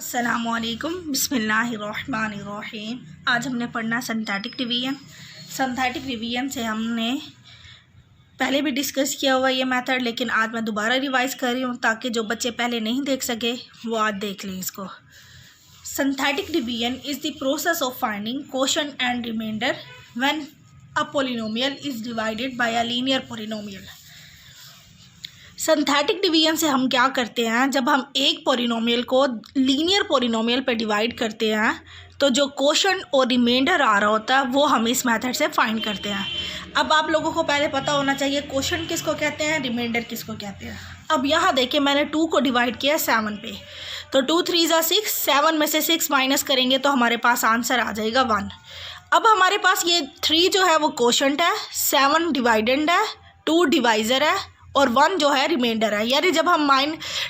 अस्सलामुअलैकुम बिस्मिल्लाहिर्रहमानिर्रहीम। आज हमने पढ़ना सिंथेटिक डिवीजन। सिंथेटिक डिवीजन से हमने पहले भी डिस्कस किया हुआ ये मेथड, लेकिन आज मैं दोबारा रिवाइज़ कर रही हूँ ताकि जो बच्चे पहले नहीं देख सके वो आज देख लें इसको। Synthetic division is the process of finding quotient and remainder when a polynomial is divided by a linear polynomial. Synthetic division से हम क्या करते हैं, जब हम एक पॉलिनोमियल को लीनियर पॉलिनोमियल पे डिवाइड करते हैं तो जो क्वोशंट और रिमाइंडर आ रहा होता है वो हम इस मेथड से फाइंड करते हैं। अब आप लोगों को पहले पता होना चाहिए क्वोशंट किसको कहते हैं, रिमाइंडर किसको कहते हैं। अब यहाँ देखिए मैंने 2 को डिवाइड किया 7 पे, तो 2 3 ज़ा 6, 7 में से 6 माइनस करेंगे तो हमारे पास आंसर आ जाएगा 1। अब हमारे पास ये 3 जो है वो क्वोशंट है, 7 डिवाइडेंड है, 2 डिवाइज़र है और 1 जो है रिमाइंडर है। यानी जब हम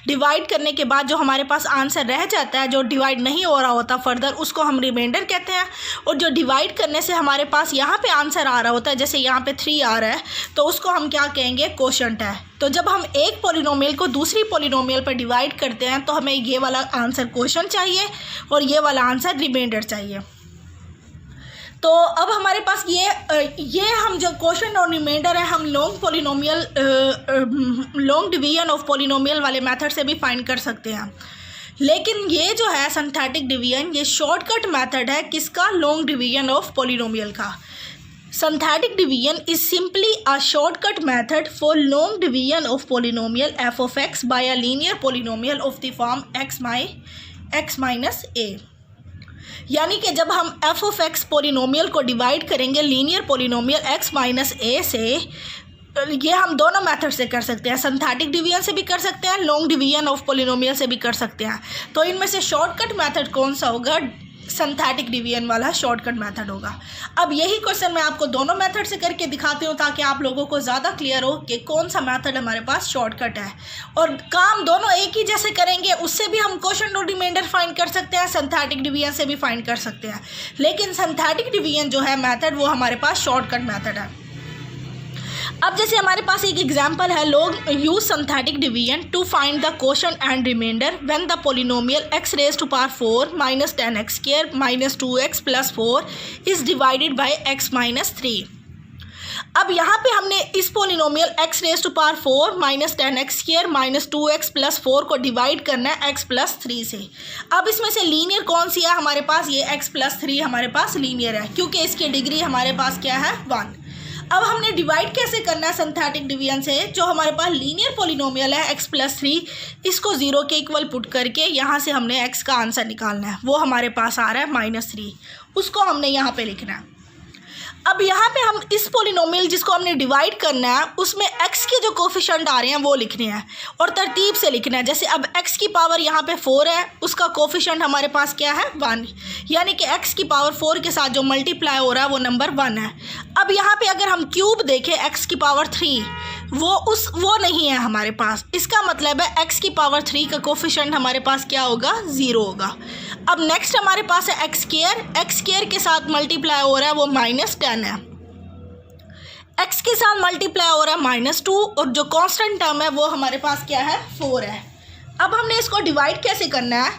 डिवाइड करने के बाद जो हमारे पास आंसर रह जाता है, जो डिवाइड नहीं हो रहा होता फर्दर, उसको हम रिमाइंडर कहते हैं। और जो डिवाइड करने से हमारे पास यहाँ पे आंसर आ रहा होता है, जैसे यहाँ पे 3 आ रहा है, तो उसको हम क्या कहेंगे, क्वोशंट है। तो जब हम एक पॉलिनोमियल को दूसरी पॉलिनोमियल पर डिवाइड करते हैं तो हमें ये वाला आंसर क्वोशंट चाहिए और ये वाला आंसर रिमाइंडर चाहिए। तो अब हमारे पास ये हम जो क्वोशंट और रिमाइंडर है हम लॉन्ग डिवीजन ऑफ पॉलिनोमियल वाले मेथड से भी फाइंड कर सकते हैं। लेकिन ये जो है सिंथेटिक डिवीजन, ये शॉर्टकट मेथड है किसका, लॉन्ग डिवीजन ऑफ पॉलिनोमियल का। Synthetic division is simply a shortcut method for long division of polynomial F of X by a linear polynomial of the form X minus A. यानी कि जब हम F of X polynomial को divide करेंगे linear polynomial X minus A से, ये हम दोनों मेथड से कर सकते हैं, सिंथेटिक डिवीजन से भी कर सकते हैं, लॉन्ग डिवीजन ऑफ पॉलिनोमियल से भी कर सकते हैं। तो इनमें से शॉर्टकट मेथड कौन सा होगा, सिंथेटिक डिवीजन वाला शॉर्टकट मेथड होगा। अब यही क्वेश्चन मैं आपको दोनों मेथड से करके दिखाती हूँ ताकि आप लोगों को ज़्यादा क्लियर हो कि कौन सा मेथड हमारे पास शॉर्टकट है। और काम दोनों एक ही जैसे करेंगे, उससे भी हम क्वोशंट और रिमाइंडर फाइंड कर सकते हैं, सिंथेटिक डिवीजन से भी फाइंड कर सकते हैं। लेकिन सिंथेटिक डिवीजन जो है मेथड, वो हमारे पास शॉर्टकट मेथड है। अब जैसे हमारे पास एक एग्जांपल है, लोग use synthetic division to find the quotient and remainder when the polynomial x raise to power 4 minus 10x square minus 2x plus 4 is divided by x minus 3। अब यहाँ पे हमने इस polynomial x raise to power 4 minus 10x square minus 2x plus 4 को divide करना है x plus 3 से। अब इसमें से लीनियर कौन सी है हमारे पास, ये x प्लस 3 हमारे पास लीनियर है क्योंकि इसकी डिग्री हमारे पास क्या है, 1। अब हमने डिवाइड कैसे करना है सिंथेटिक डिवीजन से, जो हमारे पास लीनियर पॉलिनोमियल है x प्लस 3, इसको 0 के इक्वल पुट करके यहाँ से हमने x का आंसर निकालना है। वो हमारे पास आ रहा है -3, उसको हमने यहाँ पे लिखना है। अब यहाँ पे हम इस पॉलिनोमियल जिसको हमने डिवाइड करना है उसमें x के जो कोफिशिएंट आ रहे हैं वो लिखने हैं और तरतीब से लिखना है। जैसे अब x की पावर यहाँ पे 4 है, उसका कोफिशिएंट हमारे पास क्या है, 1, यानी कि x की पावर 4 के साथ जो मल्टीप्लाई हो रहा है वो नंबर 1 है। अब यहाँ पे अगर हम क्यूब देखें x की पावर 3, वो नहीं है हमारे पास, इसका मतलब है x की पावर 3 का कोफिशिएंट हमारे पास क्या होगा, 0 होगा। अब नेक्स्ट हमारे पास है x स्क्वायर के साथ मल्टीप्लाई हो रहा है वो -10 है, x के साथ मल्टीप्लाई हो रहा है -2 और जो कांस्टेंट टर्म है वो हमारे पास क्या है, 4 है। अब हमने इसको डिवाइड कैसे करना है,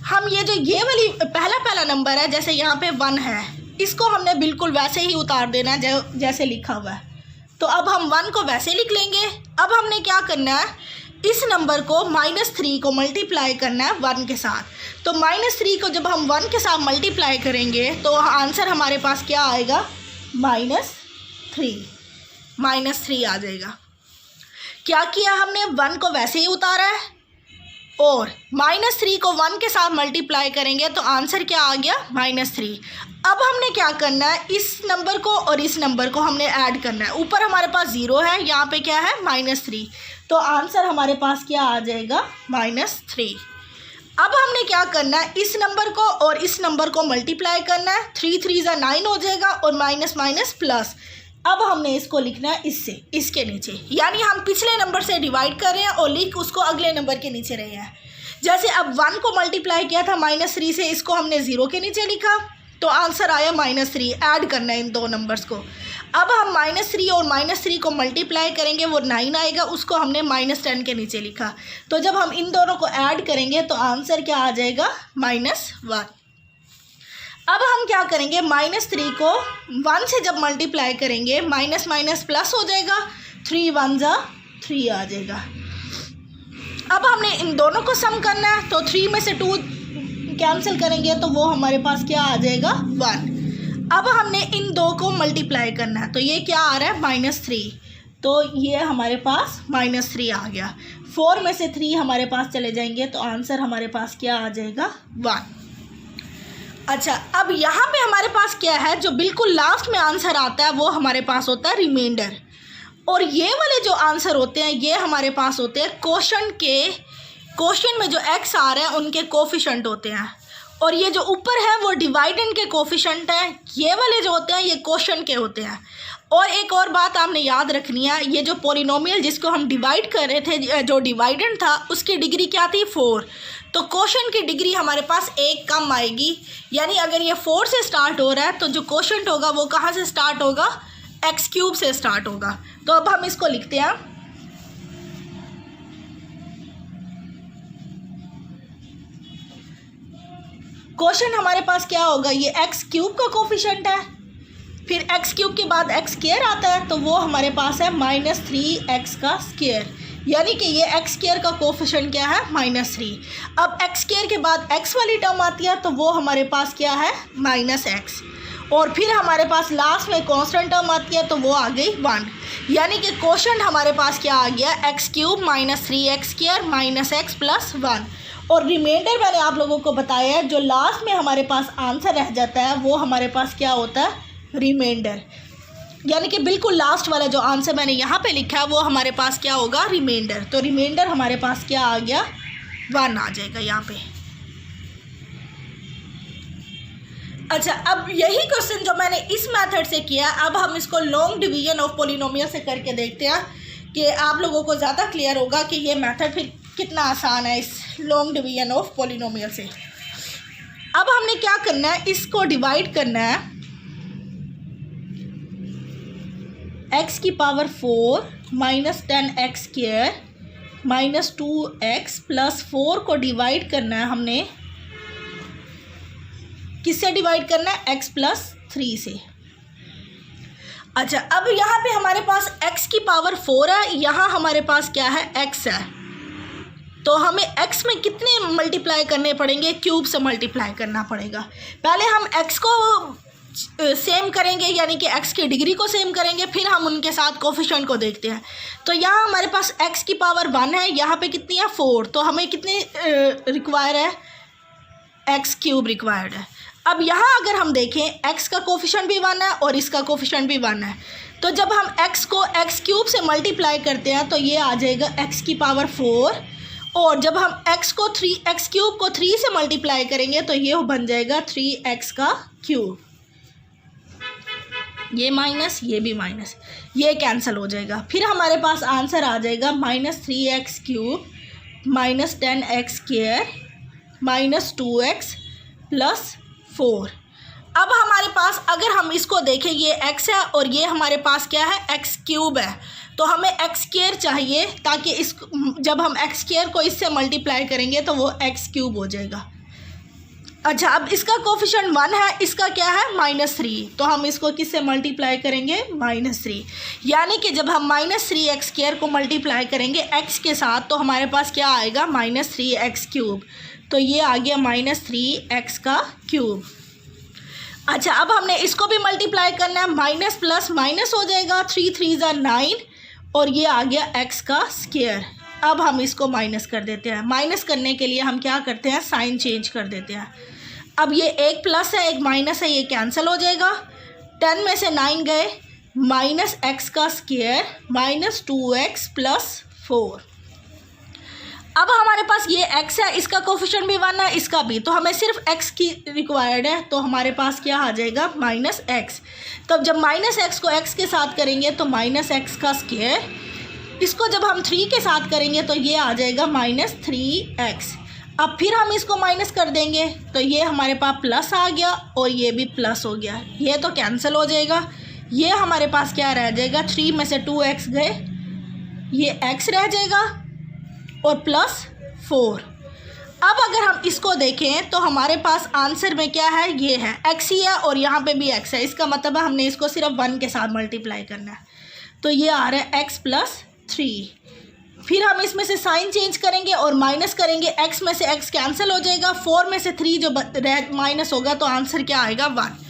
हम ये वाली पहला नंबर है, जैसे यहाँ पे 1 है, इसको हमने बिल्कुल वैसे ही उतार देना है जैसे लिखा हुआ है। तो अब हम 1 को वैसे लिख लेंगे। अब हमने क्या करना है, इस नंबर को -3 को मल्टीप्लाई करना है 1 के साथ। तो -3 को जब हम 1 के साथ मल्टीप्लाई करेंगे तो आंसर हमारे पास क्या आएगा, -3 आ जाएगा। क्या किया हमने, 1 को वैसे ही उतारा है और -3 को 1 के साथ मल्टीप्लाई करेंगे तो आंसर क्या आ गया, -3। अब हमने क्या करना है, इस नंबर को और इस नंबर को हमने ऐड करना है। ऊपर हमारे पास 0 है, यहाँ पे क्या है, -3, तो आंसर हमारे पास क्या आ जाएगा, -3। अब हमने क्या करना है, इस नंबर को और इस नंबर को मल्टीप्लाई करना है, 3 3 ज़ा 9 हो जाएगा और माइनस माइनस प्लस। अब हमने इसको लिखना है इसके नीचे, यानी हम पिछले नंबर से डिवाइड कर रहे हैं और लिख उसको अगले नंबर के नीचे रहे हैं। जैसे अब 1 को मल्टीप्लाई किया था -3 से, इसको हमने 0 के नीचे लिखा तो आंसर आया -3। ऐड करना है इन दो नंबर्स को। अब हम -3 और -3 को मल्टीप्लाई करेंगे, वो 9 आएगा, उसको हमने -10 के नीचे लिखा। तो जब हम इन दोनों को ऐड करेंगे तो आंसर क्या आ जाएगा, -1। अब हम क्या करेंगे, -3 को 1 से जब मल्टीप्लाई करेंगे माइनस माइनस प्लस हो जाएगा, 3 1 जा 3 आ जाएगा। अब हमने इन दोनों को सम करना है, तो 3 में से 2 कैंसिल करेंगे तो वो हमारे पास क्या आ जाएगा, 1। अब हमने इन दो को मल्टीप्लाई करना है, तो ये क्या आ रहा है, -3, तो ये हमारे पास -3 आ गया। 4 में से 3 हमारे पास चले जाएंगे तो आंसर हमारे पास क्या आ जाएगा, 1। अच्छा, अब यहाँ पे हमारे पास क्या है, जो बिल्कुल लास्ट में आंसर आता है वो हमारे पास होता है रिमाइंडर, और ये वाले जो आंसर होते हैं ये हमारे पास होते हैं क्वेश्चन में जो x आ रहा है उनके कोफिशिएंट होते हैं, और ये जो ऊपर है वो डिवाइडेंड के कोफिशिएंट हैं। ये वाले जो होते हैं ये क्वेश्चन के होते हैं। और एक और बात आपने याद रखनी है, ये जो पोलिनोमियल जिसको हम डिवाइड कर रहे थे, जो डिवाइडेंड था उसकी डिग्री क्या थी, 4, तो क्वेश्चन की डिग्री हमारे पास 1 कम आएगी। यानी अगर ये 4 से स्टार्ट हो रहा है तो जो क्वेश्चन होगा वो कहाँ से स्टार्ट होगा, x³ से स्टार्ट होगा। तो अब हम इसको लिखते हैं, क्वेश्चन हमारे पास क्या होगा, ये x³ का कोफिशिएंट है, फिर x³ के बाद x² आता है तो वो हमारे पास है -3x², यानी कि ये x² का कोफिशिएंट क्या है, -3। अब x² के बाद x वाली टर्म आती है तो वो हमारे पास क्या है, -x, और फिर हमारे पास लास्ट में कांस्टेंट टर्म आती है तो वो आ गई 1। यानी कि क्वेश्चन हमारे पास क्या आ गया, x³ -3x² -x + 1, और रिमाइंडर मैंने आप लोगों को बताया है, जो लास्ट में हमारे पास आंसर रह जाता है वो हमारे पास क्या होता है, रिमाइंडर। यानी कि बिल्कुल लास्ट वाला जो आंसर मैंने यहाँ पे लिखा है वो हमारे पास क्या होगा, रिमाइंडर। तो रिमाइंडर हमारे पास क्या आ गया, 1 आ जाएगा यहाँ पे। अच्छा, अब यही क्वेश्चन जो मैंने इस मेथड से किया, अब हम इसको लॉन्ग डिवीजन ऑफ पॉलिनोमियल से करके देखते हैं कि आप लोगों को ज़्यादा क्लियर होगा कि ये मेथड फिर कितना आसान है इस लॉन्ग डिवीजन ऑफ पॉलिनोमियल से। अब हमने क्या करना है, इसको डिवाइड करना है, x⁴ -10x² -2x + 4 को डिवाइड करना है हमने, किससे डिवाइड करना है, x + 3 से। अच्छा, अब यहाँ पे हमारे पास x⁴ है, यहाँ हमारे पास क्या है, x है, तो हमें x में कितने मल्टीप्लाई करने पड़ेंगे, क्यूब से मल्टीप्लाई करना पड़ेगा। पहले हम x को सेम करेंगे, यानी कि x की डिग्री को सेम करेंगे, फिर हम उनके साथ कोफिशिएंट को देखते हैं। तो यहाँ हमारे पास x⁴ 1 है, यहाँ पे कितनी है, 4, तो हमें कितने रिक्वायर है, x³ रिक्वायर्ड है। अब यहाँ अगर हम देखें x का कोफिशिएंट भी 1 है और इसका कोफिशिएंट भी 1 है, तो जब हम x को x³ से मल्टीप्लाई करते हैं तो ये आ जाएगा x⁴, और जब हम x को x³ को 3 से मल्टीप्लाई करेंगे तो ये बन जाएगा 3x³। ये माइनस, ये भी माइनस, ये कैंसिल हो जाएगा। फिर हमारे पास आंसर आ जाएगा -3x³ -10x² -2x + 4। अब हमारे पास अगर हम इसको देखें, ये x है और ये हमारे पास क्या है, x³ है, तो हमें x² चाहिए, ताकि इस जब हम x² को इससे मल्टीप्लाई करेंगे तो वो x³ हो जाएगा। अच्छा, अब इसका कोफिशिएंट 1 है, इसका क्या है, -3, तो हम इसको किससे मल्टीप्लाई करेंगे, -3, यानी कि जब हम -3x² को मल्टीप्लाई करेंगे x के साथ तो हमारे पास क्या आएगा, -3x³, तो ये आ गया -3x³। अच्छा, अब हमने इसको भी मल्टीप्लाई करना है, माइनस प्लस माइनस हो जाएगा, 3 3 = 9, और ये आ गया x²। अब हम इसको माइनस कर देते हैं। माइनस करने के लिए हम क्या करते हैं, साइन चेंज कर देते हैं। अब ये एक प्लस है एक माइनस है, ये कैंसिल हो जाएगा। 10 में से 9 गए, -x² -2x + 4। अब हमारे पास ये x है, इसका कोफिशिएंट भी 1 है, इसका भी, तो हमें सिर्फ x की रिक्वायर्ड है, तो हमारे पास क्या आ जाएगा, -x। तब जब -x को x के साथ करेंगे तो -x², इसको जब हम 3 के साथ करेंगे तो ये आ जाएगा -3x। अब फिर हम इसको माइनस कर देंगे तो ये हमारे पास प्लस आ गया और ये भी प्लस हो गया, ये तो कैंसिल हो जाएगा, ये हमारे पास क्या रह जाएगा, 3 में से 2x गए, ये x रह जाएगा और प्लस 4। अब अगर हम इसको देखें तो हमारे पास आंसर में क्या है, ये है x ही है और यहाँ पे भी x है। इसका मतलब है हमने इसको सिर्फ 1 के साथ मल्टीप्लाई करना है, तो ये आ रहा है x प्लस 3। फिर हम इसमें से साइन चेंज करेंगे और माइनस करेंगे, x में से x कैंसिल हो जाएगा, 4 में से 3 जो माइनस होगा तो आंसर क्या आएगा, 1।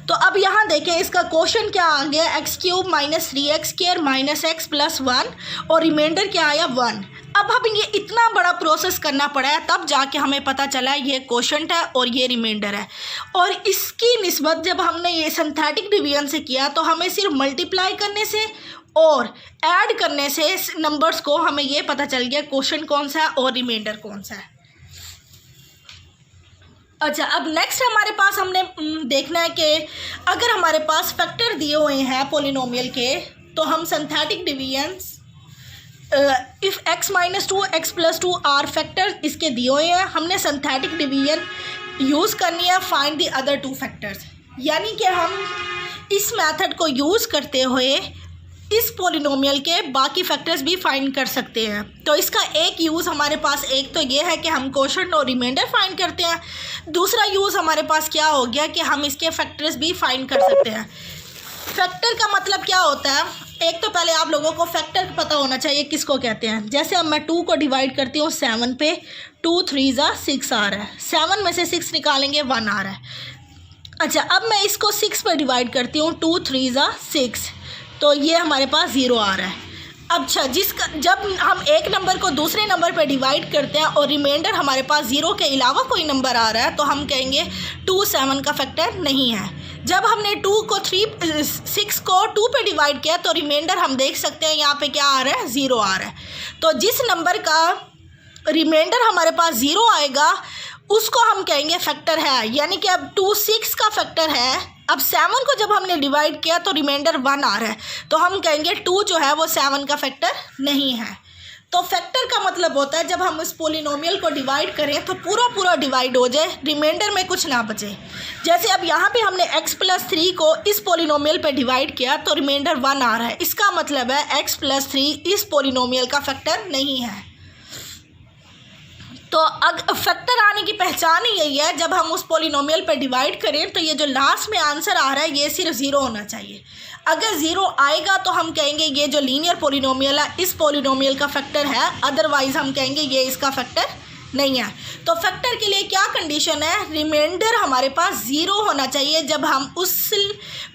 तो अब यहाँ देखें इसका क्वेश्चन क्या आ गया, x³ minus 3x² minus x plus 1 और रिमाइंडर क्या आया, 1। अब हमें ये इतना बड़ा प्रोसेस करना पड़ा है, तब जाके हमें पता चला ये क्वोशंट है और ये रिमाइंडर है। और इसकी निस्बत जब हमने ये सिंथेटिक डिवीजन से किया तो हमें सिर्फ मल्टीप्लाई करने से और ऐड करने से नंबर्स को हमें ये पता चल गया क्वोशंट कौन सा है और रिमाइंडर कौन सा है। अच्छा, अब नेक्स्ट हमारे पास हमने देखना है कि अगर हमारे पास फैक्टर दिए हुए हैं पोलिनोमियल के, तो हम synthetic divisions if x minus 2 x plus 2 are factor इसके दिए हुए हैं, हमने सिंथेटिक डिवीजन यूज़ करनी है फाइंड द अदर 2 फैक्टर्स। यानी कि हम इस मेथड को यूज़ करते हुए इस पोलिनोमियल के बाकी फैक्टर्स भी फाइंड कर सकते हैं। तो इसका एक यूज़ हमारे पास एक तो ये है कि हम क्वोशंट और रिमाइंडर फाइंड करते हैं, दूसरा यूज़ हमारे पास क्या हो गया कि हम इसके फैक्टर्स भी फाइंड कर सकते हैं। फैक्टर का मतलब क्या होता है, एक तो पहले आप लोगों को फैक्टर पता होना चाहिए किसको कहते हैं। जैसे अब मैं 2 को डिवाइड करती हूँ 7 पे, 2 3 6 आ रहा है, 7 में से 6 निकालेंगे 1 आ रहा है। अच्छा, अब मैं इसको 6 पे डिवाइड करती हूँ, 2 3 6, तो ये हमारे पास 0 आ रहा है। अच्छा, जब हम एक नंबर को दूसरे नंबर पे डिवाइड करते हैं और रिमाइंडर हमारे पास 0 के अलावा कोई नंबर आ रहा है, तो हम कहेंगे 2 7 का फैक्टर नहीं है। जब हमने 6 को 2 पे डिवाइड किया तो रिमाइंडर हम देख सकते हैं यहाँ पे क्या आ रहा है, 0 आ रहा है। तो जिस नंबर का रिमाइंडर हमारे पास 0 आएगा उसको हम कहेंगे फैक्टर है। यानी कि अब 2 6 का फैक्टर है। अब 7 को जब हमने डिवाइड किया तो रिमाइंडर 1 आ रहा है, तो हम कहेंगे 2 जो है वो 7 का फैक्टर नहीं है। तो फैक्टर का मतलब होता है जब हम इस पोलिनोमियल को डिवाइड करें तो पूरा डिवाइड हो जाए, रिमाइंडर में कुछ ना बचे। जैसे अब यहाँ पे हमने x प्लस 3 को इस पोलिनोमियल पे डिवाइड किया तो रिमाइंडर 1 आ रहा है, इसका मतलब है x प्लस 3 इस पोलिनोमियल का फैक्टर नहीं है। तो फैक्टर आने की पहचान ही यही है, जब हम उस पोलिनोमियल पे डिवाइड करें तो ये जो लास्ट में आंसर आ रहा है ये सिर्फ 0 होना चाहिए। अगर 0 आएगा तो हम कहेंगे ये जो लीनियर पोलिनोमियल है इस पोलिनोमियल का फैक्टर है, अदरवाइज हम कहेंगे ये इसका फैक्टर नहीं है। तो फैक्टर के लिए क्या कंडीशन है, रिमाइंडर हमारे पास 0 होना चाहिए जब हम उस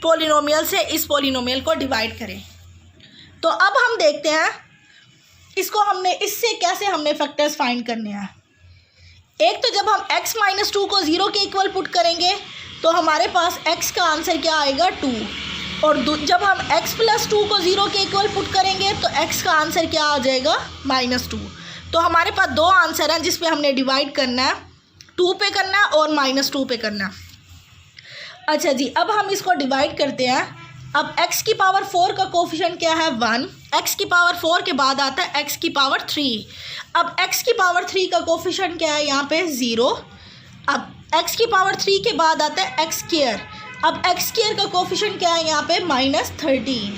पोलिनोमियल से इस पोलिनोमियल को डिवाइड करें। तो अब हम देखते हैं इसको हमने इससे कैसे हमने फैक्टर्स फाइंड करने हैं। एक तो जब हम x माइनस 2 को 0 के इक्वल पुट करेंगे तो हमारे पास x का आंसर क्या आएगा, 2। और जब हम x प्लस 2 को 0 के इक्वल पुट करेंगे तो x का आंसर क्या आ जाएगा, -2। तो हमारे पास 2 आंसर हैं जिस पे हमने डिवाइड करना है, 2 पे करना है और -2 पे करना है। अच्छा जी, अब हम इसको डिवाइड करते हैं। अब x की पावर 4 का कोफिशिएंट क्या है, 1। x की पावर 4 के बाद आता है x की पावर 3। अब x की पावर 3 का कोफिशिएंट क्या है यहाँ पे, 0। अब x की पावर 3 के बाद आता है x स्क्वायर। अब x स्क्वायर का कोफिशिएंट क्या है यहाँ पे, -13।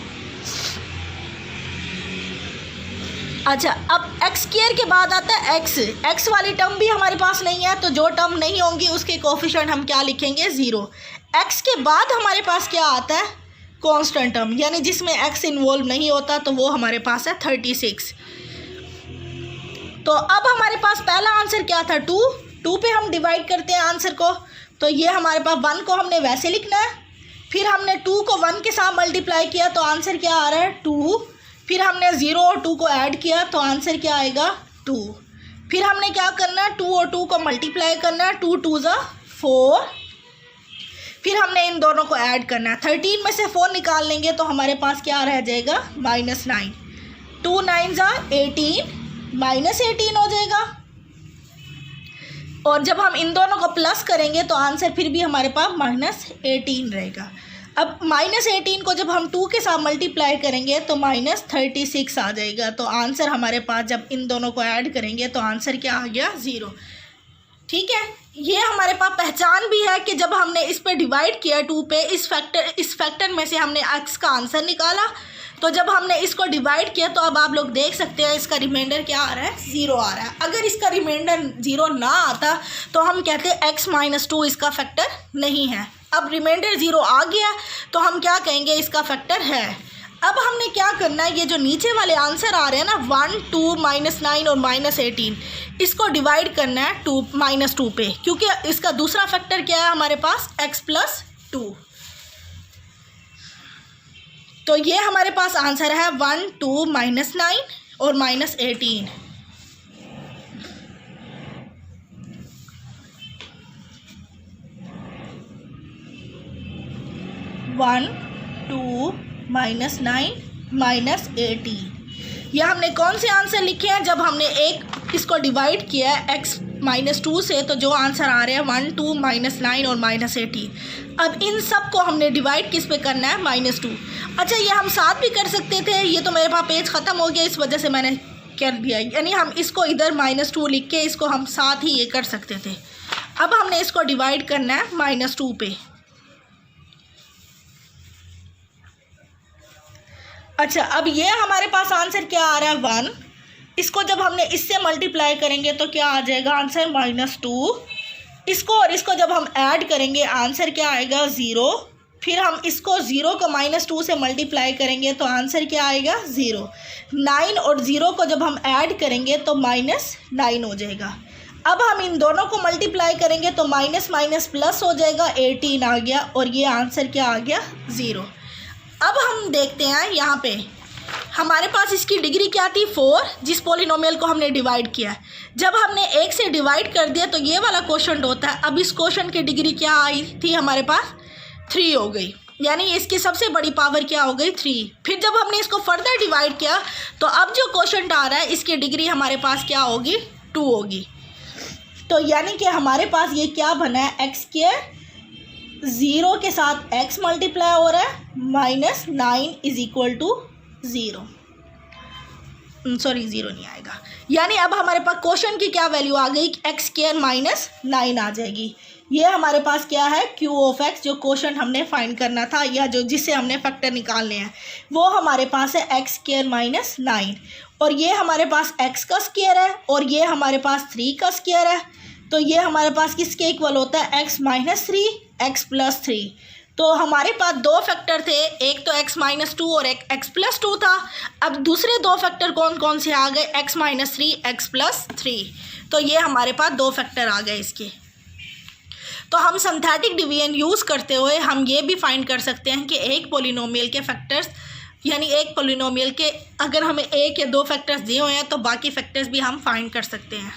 अच्छा, अब x स्क्वायर के बाद आता है x वाली टर्म भी हमारे पास नहीं है, तो जो टर्म नहीं होंगी उसके कोफिशिएंट हम क्या लिखेंगे, 0। x के बाद हमारे पास क्या आता है, कांस्टेंट टर्म, यानी जिसमें x इन्वॉल्व नहीं होता, तो वो हमारे पास है 36। तो अब हमारे पास पहला आंसर क्या था, 2 पे हम डिवाइड करते हैं आंसर को, तो ये हमारे पास 1 को हमने वैसे लिखना है। फिर हमने 2 को 1 के साथ मल्टीप्लाई किया तो आंसर क्या आ रहा है, 2। फिर हमने 0 और 2 को ऐड किया तो आंसर क्या आएगा, 2। फिर हमने क्या करना है, 2 और 2 को मल्टीप्लाई करना है, 2 2 4। फिर हमने इन दोनों को ऐड करना है, 13 में से 4 निकाल लेंगे तो हमारे पास क्या रह जाएगा, -9। 2 9 18, -18 हो जाएगा। और जब हम इन दोनों को प्लस करेंगे तो आंसर फिर भी हमारे पास -18 रहेगा। अब -18 को जब हम 2 के साथ मल्टीप्लाई करेंगे तो -36 आ जाएगा। तो आंसर हमारे पास जब इन दोनों को ऐड करेंगे तो आंसर क्या आ गया, 0। ठीक है, ये हमारे पास पहचान भी है कि जब हमने इस पे डिवाइड किया 2 पे, इस फैक्टर में से हमने x का आंसर निकाला, तो जब हमने इसको डिवाइड किया तो अब आप लोग देख सकते हैं इसका रिमाइंडर क्या आ रहा है, 0 आ रहा है। अगर इसका रिमाइंडर 0 ना आता तो हम कहते हैं x माइनस 2 इसका फैक्टर नहीं है। अब रिमाइंडर 0 आ गया तो हम क्या कहेंगे, इसका फैक्टर है। अब हमने क्या करना है, ये जो नीचे वाले आंसर आ रहे हैं ना 1, 2, -9 और -18, इसको डिवाइड करना है -2 पे, क्योंकि इसका दूसरा फैक्टर क्या है हमारे पास, x+2। तो ये हमारे पास आंसर है 1, 2, -9 और -18। 1, 2, -9, -18। यह हमने कौन से आंसर लिखे हैं, जब हमने एक इसको डिवाइड किया है x-2 से, तो जो आंसर आ रहे हैं 1, 2, -9 और -18। अब इन सब को हमने डिवाइड किस पे करना है, -2। अच्छा, ये हम साथ भी कर सकते थे, ये तो मेरे पास पेज ख़त्म हो गया, इस वजह से मैंने कर दिया। यानी हम इसको इधर -2 लिख के इसको हम साथ ही ये कर सकते थे। अब हमने इसको डिवाइड करना है -2 पे। अच्छा, अब ये हमारे पास आंसर क्या आ रहा है, 1। इसको जब हमने इससे मल्टीप्लाई करेंगे तो क्या आ जाएगा आंसर, -2। इसको और इसको जब हम ऐड करेंगे आंसर क्या आएगा, 0। फिर हम इसको 0 को -2 से मल्टीप्लाई करेंगे तो आंसर क्या आएगा, 0। 9 और 0 को जब हम ऐड करेंगे तो -9 हो जाएगा। अब हम इन दोनों को मल्टीप्लाई करेंगे तो माइनस प्लस हो जाएगा, 18 आ गया और ये आंसर क्या आ गया, 0। अब हम देखते हैं यहाँ पे हमारे पास इसकी डिग्री क्या थी, 4, जिस पॉलिनोमियल को हमने डिवाइड किया। जब हमने 1 से डिवाइड कर दिया तो ये वाला क्वोशंट होता है। अब इस क्वोशंट की डिग्री क्या आई थी हमारे पास, 3 हो गई, यानी इसकी सबसे बड़ी पावर क्या हो गई, 3। फिर जब हमने इसको फर्दर डिवाइड किया तो अब जो क्वोशंट आ रहा है इसकी डिग्री हमारे पास क्या होगी, 2 होगी। तो यानी कि हमारे पास ये क्या बना है, x², 0 के साथ x मल्टीप्लाई हो रहा है, -9 = 0। सॉरी, 0 नहीं आएगा। यानी अब हमारे पास क्वोशंट की क्या वैल्यू आ गई, x² -9 आ जाएगी। ये हमारे पास क्या है, Q(x), जो क्वोशंट हमने फाइंड करना था या जो जिससे हमने फैक्टर निकालने हैं, वो हमारे पास है x² -9। और ये हमारे पास x का स्क्वायर है और ये हमारे पास 3 का स्क्वायर है। तो ये हमारे पास किसके इक्वल होता है, x - 3, x+3। तो हमारे पास 2 फैक्टर थे, एक तो x-2 और एक x+2 था। अब दूसरे 2 फैक्टर कौन कौन से आ गए, x - 3, x+3। तो ये हमारे पास 2 फैक्टर आ गए इसके। तो हम सिंथेटिक डिवीजन यूज़ करते हुए हम ये भी फाइंड कर सकते हैं कि एक पॉलिनोमियल के फैक्टर्स, यानी एक पॉलिनोमियल के अगर हमें 1 या 2 फैक्टर्स दिए हुए हैं तो बाकी फैक्टर्स भी हम फाइंड कर सकते हैं।